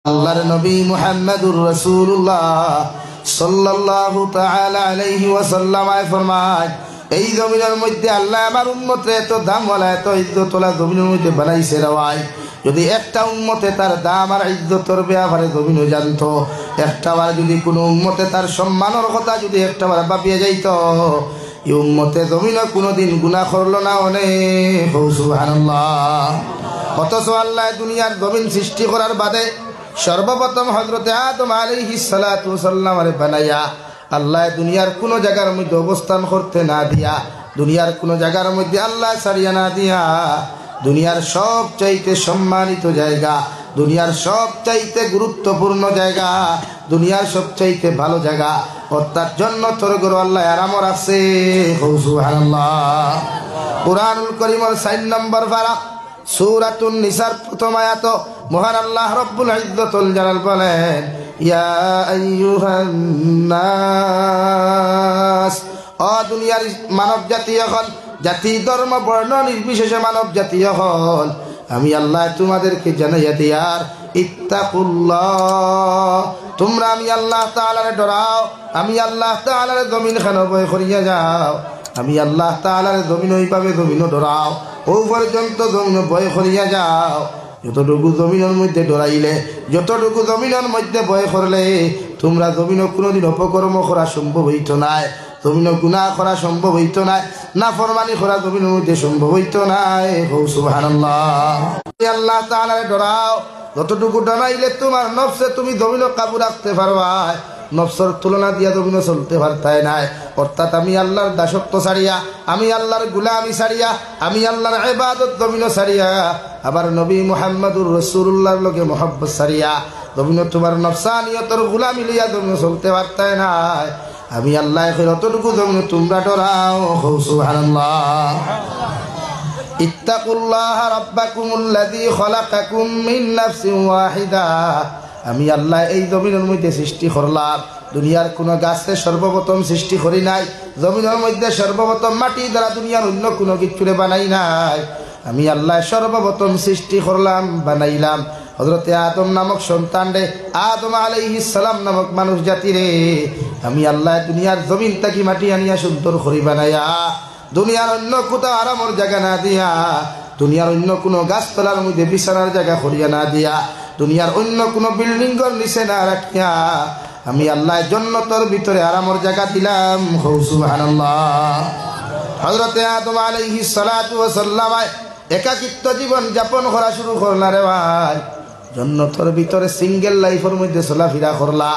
আল্লাহর নবী মুহাম্মদুর রাসূলুল্লাহ সাল্লাল্লাহু তাআলা আলাইহি ওয়াসাল্লাম ফরমায়, এই জমিনের মধ্যে আল্লাহ আমার উম্মতের এত দাম ওয়ালা এত ইজ্জতওয়ালা জমিনের মধ্যে বানাইছে রে ভাই। যদি একটা উম্মতে তার দাম আর ইজ্জতের ব্যাপারে জমিনও জানতো, একটাবার যদি কোনো উম্মতে তার সম্মানের কথা যদি একটাবার ভাবিয়ে যাইত, এই উম্মতে জমিনে কোনোদিন গুনাহ করলো না। অনেক সুবহানাল্লাহ। অথচ আল্লাহ দুনিয়ার জমিন সৃষ্টি করার বাদে সর্বপ্রথম হযরতে আদম আলাইহিস সালাতু ওয়াসাল্লামের বানাইয়া আল্লাহ দুনিয়ার কোন জায়গার মধ্যে অবস্থান করতে না দিয়া, দুনিয়ার কোন জায়গার মধ্যে আল্লাহ ছাড়িয়া না দিয়া, দুনিয়ার সবচাইতে সম্মানিত জায়গা, দুনিয়ার সবচাইতে গুরুত্বপূর্ণ জায়গা, দুনিয়ার সবচাইতে ভালো জায়গা অর্থাৎ জান্নাতের ঘর আল্লাহ আরামর আছে। সুবহানাল্লাহ। কুরআনুল কারীমের 4 নম্বর পারা সূরাতুন নিসার প্রথম আয়াত মহান আল্লাহ রব্বুল ইজ্জতুল জালাল বলেন, ইয়া আইয়ুহান নাস, ও দুনিয়ার মানব জাতি হল, জাতি ধর্ম বর্ণ নির্বিশেষে মানব জাতি হল, আমি আল্লাহ তোমাদেরকে জানাইয়া দিয়ার ইত্তাকুল্লাহ, তোমরা আমি আল্লাহ তাআলারে ডরাও, আমি আল্লাহ তাআলারে জমিন খানো ভয় করিয়া যাও, আমি আল্লাহ তাআলারে জমিন ওইভাবে জমিনও ডরাও, ও পর্যন্ত জমিন ভয় করিয়া যাও। যতটুকু জমিনের মধ্যে ডরাইলে, যতটুকু জমিনের মধ্যে ভয় করলে তোমরা জমিনও কোনোদিন অপকর্ম করা সম্ভব হইত নাই, জমিনও গুনাহ করা সম্ভব হইত নাই, নাফরমানি করা জমিনের মধ্যে সম্ভব হইত নাই। সুবহানাল্লাহ। আল্লাহ তাআলারে ডরাও, যতটুকু ডরাইলে তোমার নফসে তুমি জমিনও কাবু রাখতে পারবা, নফসের তুলনা দিয়া জমিনও চলতে পারতাই নাই। অর্থাৎ আমি আল্লাহর দাসত্ব ছাড়িয়া, আমি আল্লাহর গুলামি ছাড়িয়া, আমি আল্লাহর ইবাদত জমিনও ছাড়িয়া, আবার নবী মুহাম্মদুর রাসূলুল্লাহর লগে মুহাব্বত ছাড়িয়া জমিনও তোমার নফসানিয়তের গুলামি লইয়া জমিনও চলতে পারতাই নাই। আমি আল্লাহ যতটুকু জমিনও তোমরা ডরাও। সুবহানাল্লাহ। ইত্তাকুল্লাহ রাব্বাকুমুল্লাযী খালাকাকুম মিন নাফসিন ওয়াহিদা, আমি আল্লাহ এই জমিনের মধ্যে সৃষ্টি করলাম, দুনিয়ার কোনো গাছে সর্বপ্রথম সৃষ্টি করি নাই, জমিনের মধ্যে সর্বপ্রথম মাটি দ্বারা দুনিয়ার অন্য কোনো কিছুরে বানাই নাই, আমি আল্লাহ সর্বপ্রথম সৃষ্টি করলাম, বানাইলাম হযরতে আদম নামক সন্তান রে, আদম আলাইহিস সালাম নামক মানুষ জাতি রে, আমি আল্লাহ দুনিয়ার জমিন থেকে মাটি আনিয়া সুন্দর করে বানাইয়া, দুনিয়ার অন্য কোথাও আরামের জায়গা না দিয়া, দুনিয়ার অন্য কোনো গাছতলার মধ্যে বিছানার জায়গা করিয়া না দিয়া, দুনিয়ার অন্য কোনো বিল্ডিংয়ের নিচে না রাখিয়া, আমি আল্লাহ জান্নাতের ভিতরে আরামের জায়গা দিলাম। সুবহানাল্লাহ। হযরতে আদম আলাইহিস সালাতু ওয়া সাল্লাম একাকিত্ব জীবন যাপন করা শুরু করলা রে ভাই, জান্নাতের ভিতরে সিঙ্গেল লাইফের মধ্যে চলাফেরা করলা,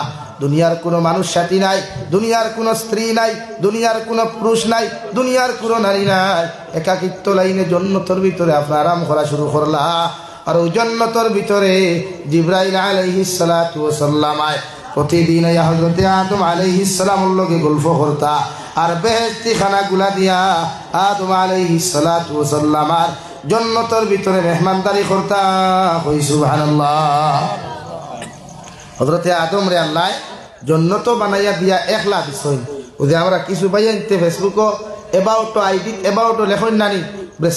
দুনিয়ার কোনো মানুষ সাথী নাই, দুনিয়ার কোনো স্ত্রী নাই, দুনিয়ার কোনো পুরুষ নাই, দুনিয়ার কোনো নারী নাই, একাকিত্ব লাইনে জান্নাতের ভিতরে আপনার আরাম করা শুরু করলা। আর ওই জান্নাতের ভিতরে জিবরাইল আলাইহিস সালাতু ওয়া সাল্লাম প্রতিদিন হযরতে আদম আলাইহিস সালামের লগে গল্প করতা, আর বেহেশতি খানাগুলা দিয়া আদম আলাইহিস সালাতু ওয়া সাল্লাম জান্নাতের ভিতরে মেহমানদারি করতা। কই সুবহানাল্লাহ। হযরতে আদম রে আল্লাহ জান্নাত বানাইয়া দিয়া একলা দিছেন। ওই যে আমরা কিছু বাইতে ফেসবুকও এবাউট আইডি এবাউট লেখন নানি,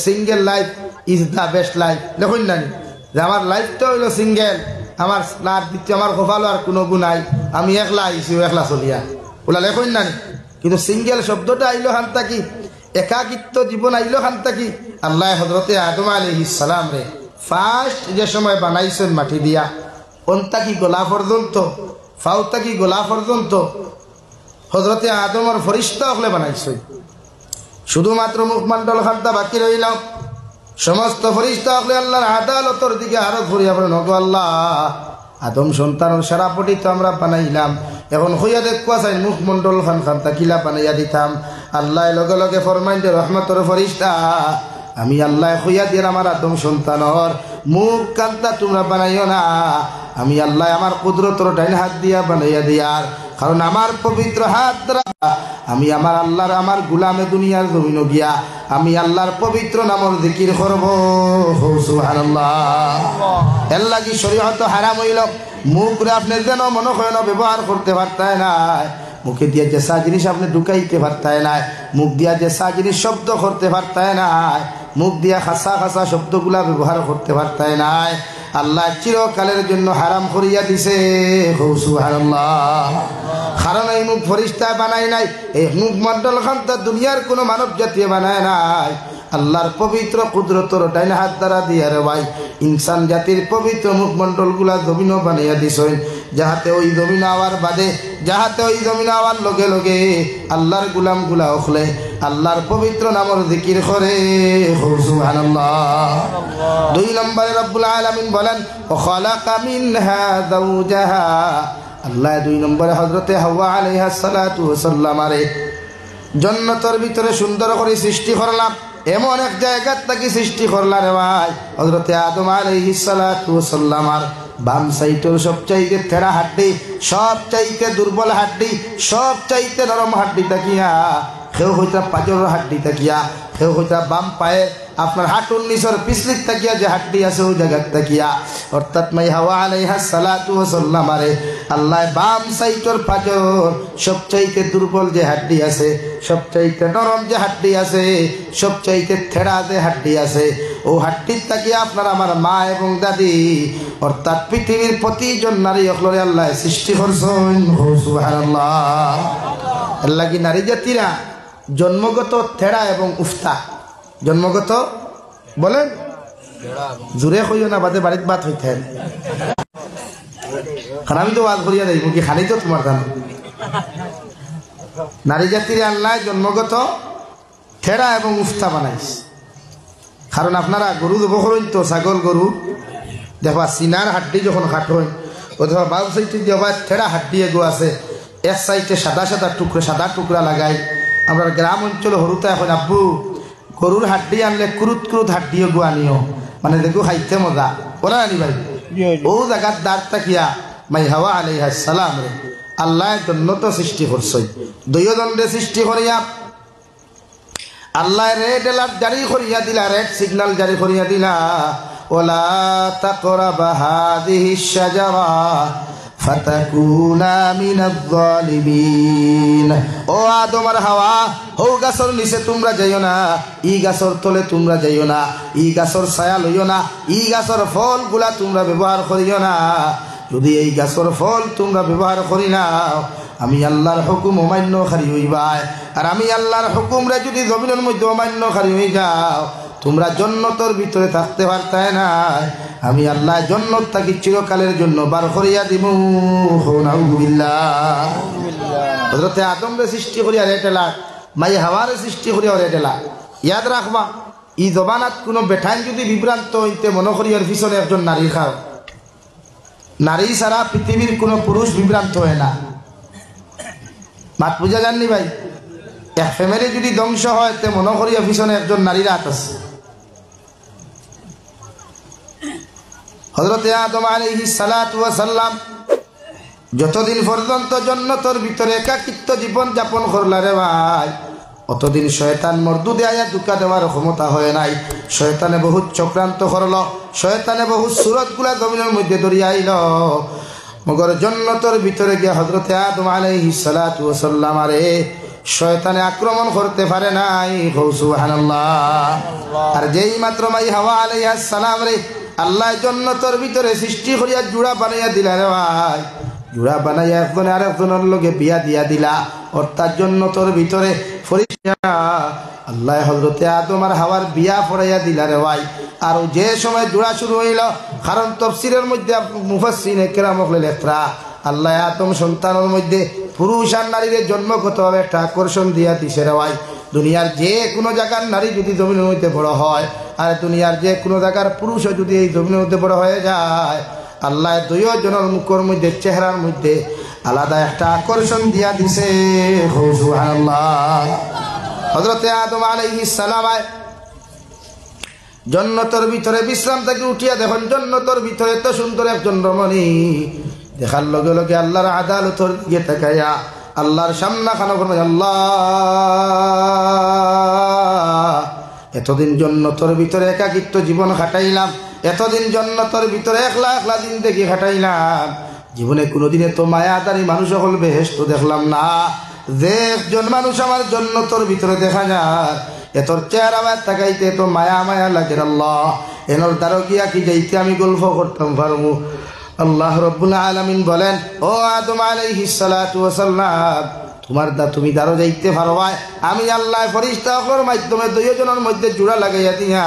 single life is the best life লেখন নানি, যে আমার লাইফটা হইল সিঙ্গেল, আমার না দিচ্ছে, আমার কপালও আর কোনো গুণ নাই, আমি একলা আইছি একলা চলিয়া, ওলা লেখন নানি। কিন্তু সিঙ্গেল শব্দটা আইলো খান থাকি, একাকিত্ব জীবন আইলো খান থাকি। আল্লাহ হযরতে আদম আলাইহিস সালাম রে ফার্স্ট যে সময় বানাইছেন মাটি দিয়া, অন্তা কি গোলা পর্যন্ত, ফাউতা কি গোলা পর্যন্ত হযরতে আদমের ফরিশতা হলে বানাইছে, শুধুমাত্র মুখমণ্ডল খান্তা বাকি রইল, সমস্ত ফরিশতা হলে আল্লাহর আদালতের দিকে আরো ঘুরিয়া বলেন, ওগো আল্লাহ আদম সন্তানের সারাপটি তো আমরা বানাইলাম, এখন হইয়া দেখুয়া চাই মুখমণ্ডল খান খান্তা কিলা বানাইয়া দিতাম। আল্লাহ লগে লগে ফরমাইন দে রহমতের ফরিশতা, আমি আল্লাহ হইয়া দিয়ে আমার আদম সন্তানর মুখ কান্তা তোমরা বানাইও না, আমি আল্লাহ আমার কুদরতর ডাইন হাত দিয়া বানাইয়া দিয়ার, কারণ আমার পবিত্র হাত দ্বারা আমি আমার আল্লাহর আমার গুলামে দুনিয়ার জমিন গিয়া আমি আল্লাহর পবিত্র নামের জিকির করব। সুবহানাল্লাহ। এর লাগি শরীয়ত হারাম হইল, মুখ রে আপনি যেন মনে হয় না ব্যবহার করতে পারতায় না, মুখে দিয়া যে সা জিনিস আপনি ঢুকাইতে পারতায় না, মুখ দিয়া যে সা জিনিস শব্দ করতে পারতায় না, মুখ দিয়া খাসা খাসা শব্দগুলা ব্যবহার করতে পারতায় না। আল্লাহ চিরকালের জন্য হারাম করিয়া দিছে। সুবহানাল্লাহ। কারণ এই মুখ ফরিস্তা বানায় নাই, এই মুখ মন্ডল খান তো দুনিয়ার কোনো মানব জাতীয় বানায় নাই। আল্লাহর পবিত্র কুদরতর ডাইন হাত দ্বারা দিয়া রে ভাই ইনসান জাতির পবিত্র মুখমণ্ডল গুলা জমিন বানাইয়া দিছেন, যাহাতে ওই জমিন আওয়ার বাদে, যাহাতে ওই জমিন আওয়ার লগে লগে আল্লাহর গুলাম গুলা ওখলে আল্লাহর পবিত্র নামর জিকির করে। সুবহানাল্লাহ। 2 নম্বরে রব্বুল আলামিন বলেন ও খালাকা মিনহা যাওজাহা। আল্লাহ 2 নম্বরে হযরতে হাওয়া আলাইহিস সালাতু ওয়াস সালাম আরে জান্নাতের ভিতরে সুন্দর করে সৃষ্টি করলাম, এমন এক জায়গা থেকে সৃষ্টি করলা রে ভাই। হযরতে আদম আলাইহিস সালাতু ওয়াস সালাম আর বাম সাইডের সবচাইতে থেড়া হাড্ডি, সবচাইতে দুর্বল হাড্ডি, সবচাইতে নরম হাড্ডি তাকিয়া, কেউ হইতা পাজরের হাড্ডি তাকিয়া, কেউ হইতা বাম পায়ে আপনার হাঁটুর নিচের পিছলির তাকিয়া যে হাড্ডি আছে ওই জায়গার তাকিয়া, অর্থাৎ মাই হাওয়া আলাইহিস সালাতু ওয়াস সালাম আরে আল্লাহ বাম সাইডের পাজর সবচাইতে দুর্বল যে হাড্ডি আছে, সবচাইতে নরম যে হাড্ডি আছে, সবচাইতে থেড়া যে হাড্ডি আছে, ও হাড্ডির তাকিয়া আপনার আমার মা এবং দাদি অর্থাৎ পৃথিবীর প্রতিজন নারী অকলরে আল্লাহ সৃষ্টি করছেন। সুবহানাল্লাহ। আল্লাহ কি নারী জাতিরা জন্মগত থেড়া এবং উফতা, জন্মগত বলেন জুড়ে কইও না বাদে বাড়িতে বাত হইতে, কারণ আমি তো ওয়াজ করিয়া দেই মুখে খালি তো তোমার দাম। নারী জাতির আল্লাহ জন্মগত থেড়া এবং উফতা বানাইছে। কারণ আপনারা গরু দেব করেন তো, ছাগল গরু দেখবা সিনার হাড্ডি যখন কাটবেন অথবা বাম সাইডে দেবা থেড়া হাড্ডি এগো আছে, এক সাইডে সাদা সাদা টুকরা সাদা টুকরা লাগাই। আমরা গ্রাম অঞ্চলে হরুতা এখন আব্বু গরুর হাড্ডি আনলে কুরুত কুরুত হাড্ডি এগো আনিও, মানে দেখো খাইতে মজা ওরা আনি ভাই। ও জায়গার দাঁড় তাকিয়া মাই হাওয়া আলাইহিস সালাম রে আল্লাহ জন্নত সৃষ্টি করছে, দুই দণ্ডে সৃষ্টি করিয়া আল্লাহ রেড অ্যালার্ট জারি করিয়া দিলা, রেড সিগন্যাল জারি করিয়া দিলা, ওয়ালা তাকরাবা হাযিহিশ শাজারা ফাতাকুনা মিনাজ জালিমিন। ও আদম আর হাওয়া, ও গাছর নিচে তোমরা যাইও না, ই গাছর তলে তোমরা যাইও না, ই গাছর ছায়া লইও না, ই গাছর ফলগুলা তোমরা ব্যবহার করিও না। যদি এই গাছর ফল তোমরা ব্যবহার করি না আমি আল্লাহর হুকুম অমান্যকারী হইবাই, আর আমি আল্লাহর হুকুমরে যদি জমিনের মধ্যে অমান্যকারী হয়ে যাও তোমরা জান্নাতের ভিতরে থাকতে পারতে না, আমি আল্লাহ জান্নাত থেকে চিরকালের জন্য বার করিয়া দিব। নাউযুবিল্লাহ। হযরতে আদমরে সৃষ্টি করিয়া রেটেলা, মাই হাওয়ারে সৃষ্টি করিয়া রেটেলা। ইয়াদ রাখবা ই জবানাত কোনো বেঠাইন যদি বিভ্রান্ত হইতে মনে করিয়ার পিছনে একজন নারী খাও, নারী ছাড়া পৃথিবীর কোনো পুরুষ বিভ্রান্ত হয় না। মাত বুঝা যাননি ভাই? এক ফ্যামিলি যদি ধ্বংস হয় তে মনে করিয়া পিছনে একজন নারীর হাত আছে। হযরতে আদম আলাইহিস সালাতু ওয়াস সালাম যতদিন পর্যন্ত জান্নাতের ভিতরে একাকিত্ব জীবন যাপন করলা রে ভাই, অতদিন শয়তান মরদুদে আয়া দুকা দেওয়ার ক্ষমতা হয় নাই। শয়তানে বহুত চক্রান্ত করল, শয়তানে বহুত সুরতগুলা জমিনের মধ্যে দরিয়া আইল, মগর জান্নাতের ভিতরে গিয়ে হযরতে আদম আলাইহিস সালাতু ওয়াস সালাম আরে শয়তানে আক্রমণ করতে পারে নাই। সুবহানাল্লাহ। আর যেই মাত্র মাই হাওয়া আলাইহিস সালাম রে আল্লাহ জান্নাতের ভিতরে সৃষ্টি করিয়া জোড়া বানাইয়া দিলা রে ভাই, জোড়া বানাইয়া একজনে আরেকজনের লগে বিয়া দিয়া দিলা, অর্থাৎ জান্নাতের ভিতরে ফরিস্তা আল্লাহ হযরতে আদম আর হাওয়ার বিয়া পড়াইয়া দিলা রে ভাই। আর যে সময় জোড়া শুরু হইল, কারণ তাফসীরের মধ্যে মুফাসসিরিনে কেরাম লেখরা আল্লাহ আদম সন্তানের মধ্যে পুরুষ আর নারীর জন্মগতভাবে একটা আকর্ষণ দিয়া দিছে রে ভাই। দুনিয়ার যে কোনো জায়গার নারী যদি জমিনের মধ্যে বড় হয় আর দুনিয়ার যে কোনো জায়গার পুরুষও যদি এই জমিনের মধ্যে বড় হয়ে যায়, আল্লাহ দুইজনের মুখের মধ্যে চেহারার মধ্যে আলাদা একটা আকর্ষণ দিয়া দিছে। সুবহানাল্লাহ। হযরতে আদম আলাইহিস সালাম জান্নাতের ভিতরে বিশ্রাম থেকে উঠিয়া দেখুন জান্নাতের ভিতরে এত সুন্দর একজন রমণী, দেখার লগে লগে আল্লাহর আদালতের দিকে তাকাইয়া আল্লাহর সামনা খানা করবে, আল্লাহ এতদিন জান্নাতের ভিতরে একাকিত্ব জীবন কাটাইলাম, এতদিন জান্নাতের ভিতরে একলা একলা দিন দেখি কাটাইলাম, জীবনে কোনোদিনে তো মায়াদারি মানুষ সকল বেহেশত দেখলাম না। যে একজন মানুষ আমার জান্নাতের ভিতরে দেখা যায় এতর চেহারা তাকাইতে তো মায়া মায়া লাগে আল্লাহ, এনর দ্বারা গিয়া কি যাইতে আমি গল্প করতাম পারবো। আল্লাহ রব্বুল আলামিন বলেন, ও আদম আলাইহিস সালাতু ওয়াস সালাম, তুমি দ্বারা যাইতে পারবা। আমি আল্লাহ ফেরেশতার মাধ্যমে দুইজনের মধ্যে জোড়া লাগাইয়া দিয়া,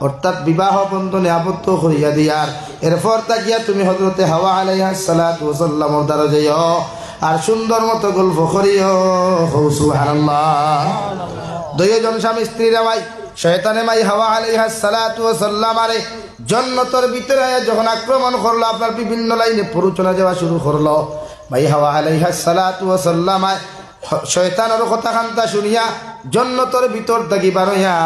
অর্থাৎ বিবাহ বন্ধনে আবদ্ধ করিয়া দিয়ার এরপর তাকিয়া তুমি হযরতে হাওয়া আলাইহিস সালাতু ওয়াস সালামের দ্বারা যাইও আর সুন্দর মতো গল্প করিও। সুবহানাল্লাহ। দুইজন স্বামী স্ত্রীরা ভাই শয়তানে মাই হাওয়া আলাইহিস সালাতু ওয়াস সালাম আরে জান্নাতের ভিতরে যখন আক্রমণ করলো, আপনার বিভিন্ন লাইনে প্ররোচনা দেওয়া শুরু করলো। ভাই হাওয়া আলাইহিস সালাতু ওয়াস সালাম শয়তানের কথা খান্তা শুনিয়া জান্নাতের ভিতর থাকি বার হইয়া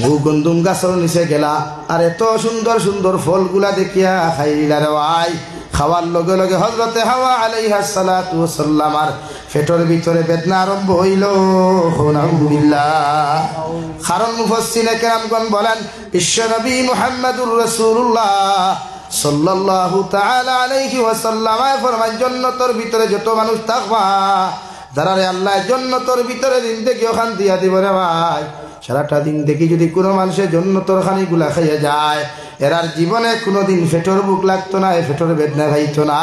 ও গন্ধুম গাছের নিচে গেলা, আর এত সুন্দর সুন্দর ফলগুলা দেখিয়া খাইলা রে ভাই। খাওয়ার লগে লগে হযরতে হাওয়া আলাইহিস সালাতু ওয়াস সালাম আর পেটের ভিতরে বেদনা আরম্ভ হইল। আলহামদুলিল্লাহ। কারণ মুফাসসিরে কেরামগণ বলেন, বিশ্বনবী মুহাম্মদুর রাসূলুল্লাহ সাল্লাল্লাহু তাআলা আলাইহি ওয়াসাল্লাম ফরমান, জান্নাতের ভিতরে যত মানুষ থাকবা, যারা আল্লাহ জান্নাতের ভিতরে দিন থেকে ওখান দিয়া দিব রে ভাই, সারাটা দিন দেখি যদি কোনো মানুষের জান্নাতের খানিগুলা খাইয়া যায়, এরার জীবনে কোনোদিন পেটের বুক লাগতো না, পেটের বেদনা ভাইতো না,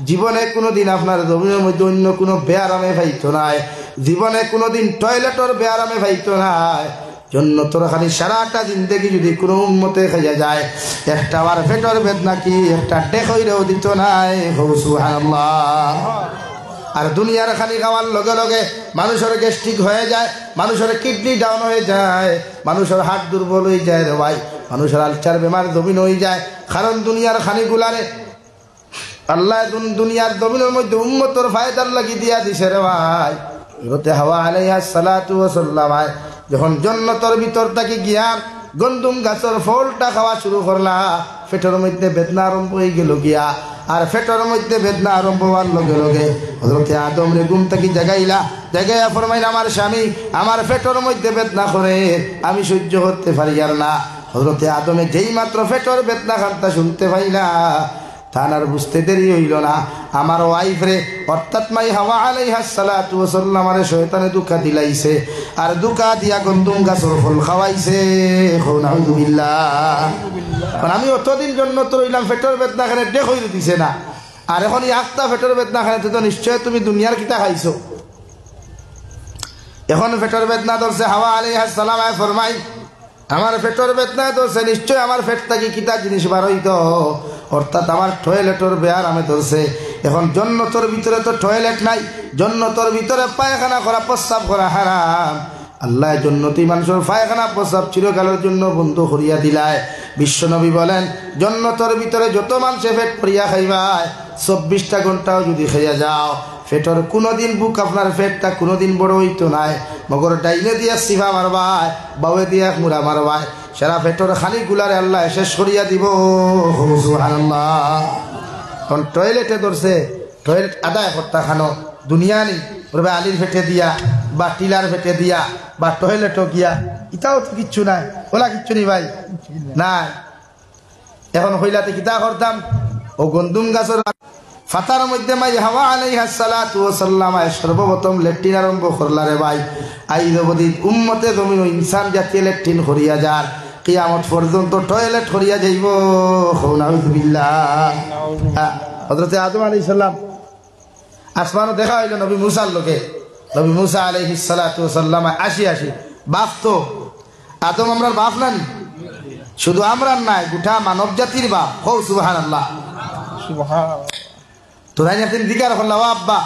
জীবনে কোনোদিন আপনার জমিনের মধ্যে অন্য কোনো বেয়ারামে ভাইতো না, জীবনে কোনোদিন টয়লেটের বেয়ারামে ভাইতো না। জান্নাতের খালি সারাটা দিন দেখি যদি কোনো উম্মতে খাইয়া যায়, একটা বার পেটের বেদনা কি একটা টেকইরেও দিত নাই। সুবহানাল্লাহ। আর দুনিয়ার খালি খাওয়ার লগে লগে মানুষের গ্যাস্ট্রিক হয়ে যায়, মানুষের কিডনি ডাউন হয়ে যায়, মানুষের হার্ট দুর্বল হয়ে যায় রে ভাই, মানুষের আলচার বেমার জমিন হয়ে যায়। কারণ দুনিয়ার খানিগুলারে আল্লাহ দুনিয়ার জমিনের মধ্যে উম্মতর ফায়দার লাগি দিয়া দিছে রে ভাই। হযরতে হাওয়া আলাইহিস সালাতু ওয়াস সালাম যখন জান্নাতের ভিতর থাকি গিয়া গন্ধুম গাছের ফলটা খাওয়া শুরু করলা, পেটের মধ্যে বেদনা আরম্ভ হয়ে গেল গিয়া। আর পেটের মধ্যে বেদনা আরম্ভ হওয়ার লগে লগে হযরতে আদম রে ঘুম থেকে জাগাইলা, জাগাইয়া ফরমাইলা, আমার স্বামী আমার পেটের মধ্যে বেদনা করে, আমি সহ্য করতে পারি আর না। হযরতে আদমে যেই মাত্র পেটের বেদনা কান্তা শুনতে পাইলা, তার আর বুঝতে দেরি হইল না, আমার ওয়াইফ রে অর্থাৎ মাই হাওয়া আলাইহিস সালাতু ওয়াস সালাম রে শয়তানে দুঃখা দিলাইছে, আর দুঃখা দিয়া গন্ধুম গাছের ফল খাওয়াইছে। নাউযুবিল্লাহ। আমি অতদিন জন্য তো রইলাম পেটের বেদনা খানে দেখ হইতে দিছে না, আর এখন এই আটটা পেটের বেদনা খানে তো নিশ্চয় তুমি দুনিয়ার কিতা খাইছো। এখন পেটের বেদনা ধরছে, হাওয়া আলাইহিস সালাম ফরমাই, আমার পেটের বেদনা ধরছে, নিশ্চয় আমার পেট থেকে কিতা জিনিস বার হইতো, অর্থাৎ আমার টয়লেটের বেয়ার আমি ধরছে। এখন জান্নাতের ভিতরে তো টয়লেট নাই, জান্নাতের ভিতরে পায়খানা করা প্রস্রাব করা হারাম। আল্লাহ জান্নাতি মানুষের পায়খানা প্রস্রাব চিরকালের জন্য বন্ধ করিয়া দিলায়। বিশ্বনবী বলেন, জান্নাতের ভিতরে যত মানুষে পেট ভরিয়া খাইবায়, 24টা ঘন্টাও যদি খাইয়া যাও, পেটের কোনোদিন বুক আপনার পেটটা কোনোদিন বড় হইতো নাই, মগর ডাইনে দিয়া সিফা মারবাই, বাউে দিয়া মুড়া মারবাই, সারা পেটের খানিগুলারে আল্লাহ শেষ করিয়া দিব। সুবহানাল্লাহ। এখন টয়লেটে ধরছে, টয়লেট আদায় করতা খানো দুনিয়া নেই, বলবে আলির ফেটে দিয়া বা টিলার ফেটে দিয়া বা টয়লেটও গিয়া, ইটাও তো কিচ্ছু নাই, ওলা কিচ্ছু নেই ভাই নাই। এখন হইলাতে কিতা করতাম, ও গন্ধুম গাছের ফাতার মধ্যে মাই হাওয়া আলাইহিস সালাতু ওয়াস সালাম সর্বপ্রথম ল্যাট্রিন আরম্ভ করলা রে ভাই। আইজ অবধি উম্মতে জমিন ইনসান জাতীয় ল্যাট্রিন করিয়া যার, কিয়ামত পর্যন্ত টয়লেট করিয়া যাইব। নাউযুবিল্লাহ। হযরতে আদম আলাইহিস সালাম আসমানও দেখা হইল নবী মুসার লোকে, নবী মুসা আলাইহিস সালাতু ওয়াস সালাম আসি বাপ তো আদম আমরার বাপ না, শুধু আমরার নাই, গোটা মানব জাতির বাপ। হো সুবহানাল্লাহ। সুবহানাল্লাহ। তোরা একদিন জিজ্ঞাসা করলাম, আব্বা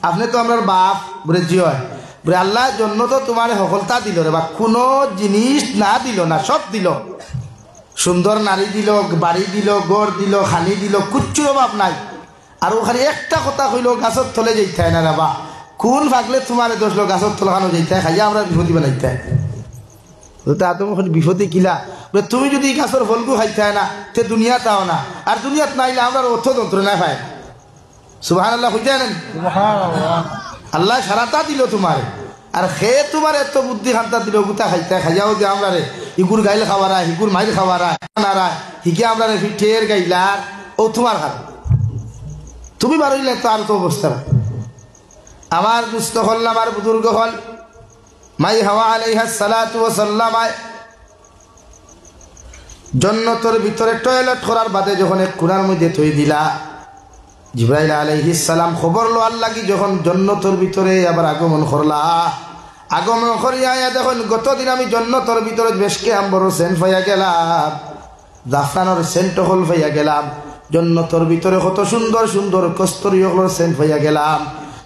আপনি তো আমার বাপ, বলে জি হয়, বলে আল্লাহর জন্য তো তোমার সফলতা দিল রে বা, কোনো জিনিস না দিল না, সব দিল, সুন্দর নারী দিল, বাড়ি দিল, গড় দিল, খানি দিল, কুচ্ছুর অভাব নাই। আর ওখানে একটা কথা কইল, গাছের তলে যাইতে হয় না রে বা, কোন ভাগলে তোমার দোষ লো, গাছের তলে খানো যাইতে হয়, খাইয়া আমরা বিপদী বানাইতে হয়। তুমি বিপদে কিলা, তুমি যদি গাছের ফলগু খাইতে হয় না, সে দুনিয়া তাও না, আর দুনিয়াত নাইলে আমরা অর্থ যন্ত্রণা পাই। সুবহানাল্লাহ। হইতে নেন আল্লাহ সারাটা দিল তোমার, আর সে তোমার এত বুদ্ধি খান্তা দিল, গুতা খাইতে খাইয়াও যে আমরা রে ইগুর গাইল খাওয়ারা, হিগুর মাইল খাওয়ারা নারা, হিকে আমরা রে ফিটের গাইলার, ও তোমার হাত, তুমি বারইলে তো আর তো অবস্থা। আমার দুস্থ হল, আমার বুজুর্গ হল, মাই হাওয়া আলাইহিস সালাতু ওয়াস সালাম জান্নাতের ভিতরে টয়লেট করার বাদে যখন এক কোণার মধ্যে থই দিলা, জিবরাইল আলাইহিস সালাম খবর লো আল্লাহ কি যখন জান্নাতের ভিতরে আবার আগমন করলা, আগমন করিয়া দেখুন গতদিন আমি জান্নাতের ভিতরে বেশকে আম্বর সেন্ট পাইয়া গেলাম, জাফরানোর সেন্ট হল পাইয়া গেলাম, জান্নাতের ভিতরে কত সুন্দর সুন্দর কস্তুরী হলর সেন্ট পাইয়া গেলাম।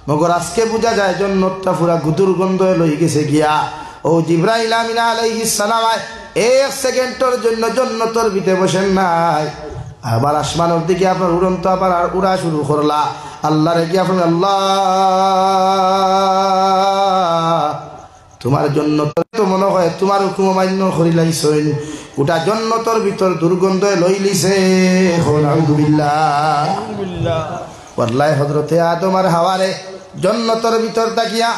মগর আজকে বোঝা যায় জান্নাতটা পুরা গুদুর গন্ধ লই গেছে গিয়া। ও জিবরাইল আমিন আলাইহিস সালাম এক সেকেন্ডের জন্য জান্নাতের ভিতরে বসেন নাই, আবার আসমানের দিকে আপনার উড়ন্ত আবার উড়া শুরু করলা। আল্লাহ রে কি আপনার আল্লাহ তোমার জন্য তো মনে হয় তোমার হুকুম মান্য করি লাইছেন, ওটা জান্নাতের ভিতর দুর্গন্ধ লই লিছে। আলহামদুলিল্লাহ ওয়াল্লাহি হযরতে আদম আর হাওয়ারে জান্নাতের ভিতর তাকিয়া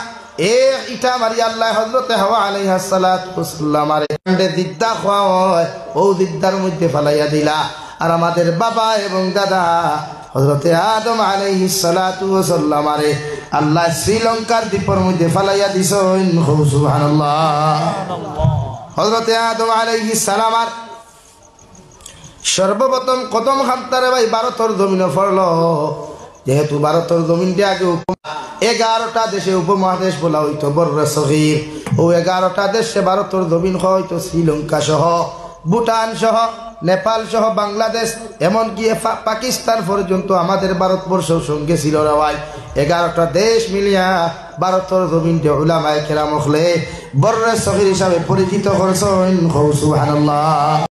এক ইটা মারি আল্লাহ হযরতে হাওয়া আলাইহিস সালাতু ওয়াস সালাম আরে কাণ্ডে দিদা খাওয়ায় ও দিদার মধ্যে ফালাইয়া দিলা। আর আমাদের বাবা এবং দাদা হযরতে আদম আলাইহিস সালাতু ওয়াস সালাম আরে আল্লাহ শ্রীলঙ্কার দ্বীপের মধ্যে ফালাইয়া দিছেন। সুবহানাল্লাহ। হযরতে আদম আলাইহিস সালাম আর সর্বপ্রথম কদম খান্তারে ভাই ভারতের জমিনে পড়লো, যেহেতু ভারতের জমিনটা আগে 11টা দেশে উপমহাদেশ বলা হইতো বর্রে সগীর, ও 11টা দেশে ভারতের জমিন হয়তো শ্রীলঙ্কা সহ ভুটান সহ নেপাল সহ বাংলাদেশ এমনকি পাকিস্তান পর্যন্ত আমাদের ভারতবর্ষের সঙ্গে ছিল রে ভাই। 11টা দেশ মিলিয়া ভারতের জমিনটা উলামায়ে কেরাম হলে বর্রে সগীর হিসাবে পরিচিত করছেন। সুবহানাল্লাহ।